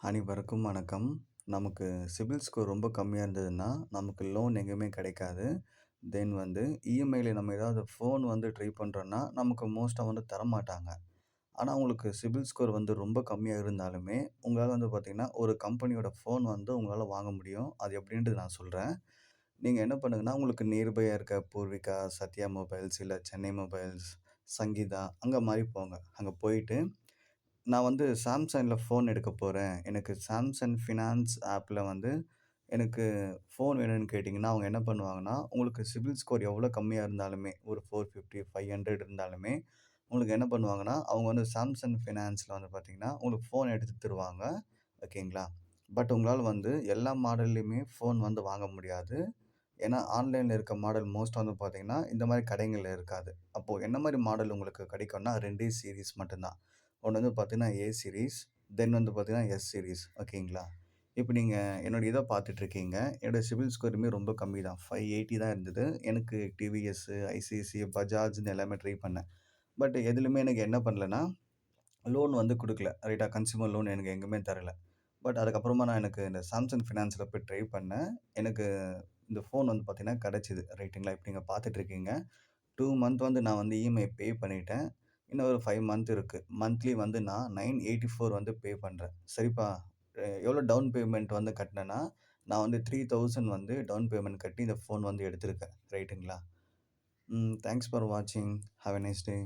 அனைவருக்கும் வணக்கம். நமக்கு சிபில் ஸ்கோர் ரொம்ப கம்மியா இருந்ததுன்னா, நமக்கு லோன் எங்கேயுமே கிடைக்காது. தென் வந்து இஎம்ஐல நம்ம ஏதாவது ஃபோன் வந்து ட்ரை பண்றோம்னா, நமக்கு மோஸ்ட்டா வந்து தரமாட்டாங்க. ஆனா, உங்களுக்கு சிபில் ஸ்கோர் வந்து ரொம்ப கம்மியா இருந்தாலுமே, உங்களால வந்து பார்த்தீங்கன்னா, ஒரு கம்பெனியோட ஃபோன் வந்து உங்களால வாங்க முடியும். அது எப்படின்றது நான் சொல்றேன். நீங்க என்ன பண்ணுங்கன்னா, உங்களுக்கு நியர்பையா இருக்க பூர்விகா, சத்யா மொபைல்ஸ், இல்ல சென்னை மொபைல்ஸ், சங்கீதா அங்க மாரி போங்க. அங்க போயிட்டு நான் வந்து சாம்சங்ல ஃபோன் எடுக்க போறேன். எனக்கு சாம்சங் ஃபினான்ஸ் ஆப்ல வந்து எனக்கு ஃபோன் வேணும்னு கேட்டீங்கன்னா, அவங்க என்ன பண்ணுவாங்கன்னா, உங்களுக்கு சிபில் ஸ்கோர் எவ்வளோ கம்மியா இருந்தாலுமே, ஒரு 450, 500 இருந்தாலுமே, உங்களுக்கு என்ன பண்ணுவாங்கன்னா, அவங்க வந்து சாம்சங் ஃபினான்ஸ்ல வந்து பார்த்தீங்கன்னா, உங்களுக்கு ஃபோன் எடுத்து தருவாங்க. ஓகேங்களா? பட் உங்களால வந்து எல்லா மாடல்லயுமே ஃபோன் வந்து வாங்க முடியாது. ஏன்னா, ஆன்லைன்ல இருக்க மாடல் மோஸ்ட்டா வந்து பார்த்தீங்கன்னா, இந்த மாரி கடைகள்ல இருக்காது. அப்போ என்ன மாரி மாடல் உங்களுக்கு கிடைக்கும்னா 2 சீரிஸ் மட்டும் தான். ஒண்ணு வந்து பார்த்தீங்கன்னா, ஏ சீரிஸ், தென் வந்து பார்த்தீங்கன்னா, எஸ் சீரிஸ். ஓகேங்களா? இப்ப நீங்க என்னோட இத பார்த்துட்டுருக்கீங்க. என்னோட சிபில் ஸ்கோருமே ரொம்ப கம்மி தான். 580 தான் இருந்தது. எனக்கு டிவிஎஸ், ஐசிஐசிஐ, பஜாஜ்ன்னு எல்லாமே ட்ரை பண்ணேன். பட் எதுலயுமே எனக்கு என்ன பண்ணலன்னா, லோன் வந்து குடுக்கல. ரைட்டா? கன்சியூமர் லோன் எனக்கு எங்கேயுமே தரல. பட் அதுக்கப்புறமா நான் எனக்கு இந்த சாம்சங் ஃபினான்ஸ்ல போய் ட்ரை பண்ணேன். எனக்கு இந்த ஃபோன் வந்து பார்த்தீங்கன்னா கிடைச்சது. ரைட்டுங்களா? இப்ப நீங்க பார்த்துட்டுருக்கீங்க. 2 மந்த் வந்து நான் வந்து இஎம்ஐ பே பண்ணிட்டேன். இன்னும் ஒரு 5 மந்த் இருக்கு. மந்த்லி வந்து நான் 984 வந்து பே பண்றேன். சரிப்பா, எவ்வளோ டவுன் பேமெண்ட் வந்து கட்டினேன்னா, நான் வந்து 3000 வந்து டவுன் பேமெண்ட் கட்டி இந்த ஃபோன் வந்து எடுத்திருக்கேன். ரைட்டுங்களா? தேங்க்ஸ் ஃபார் வாட்சிங். Have a nice day.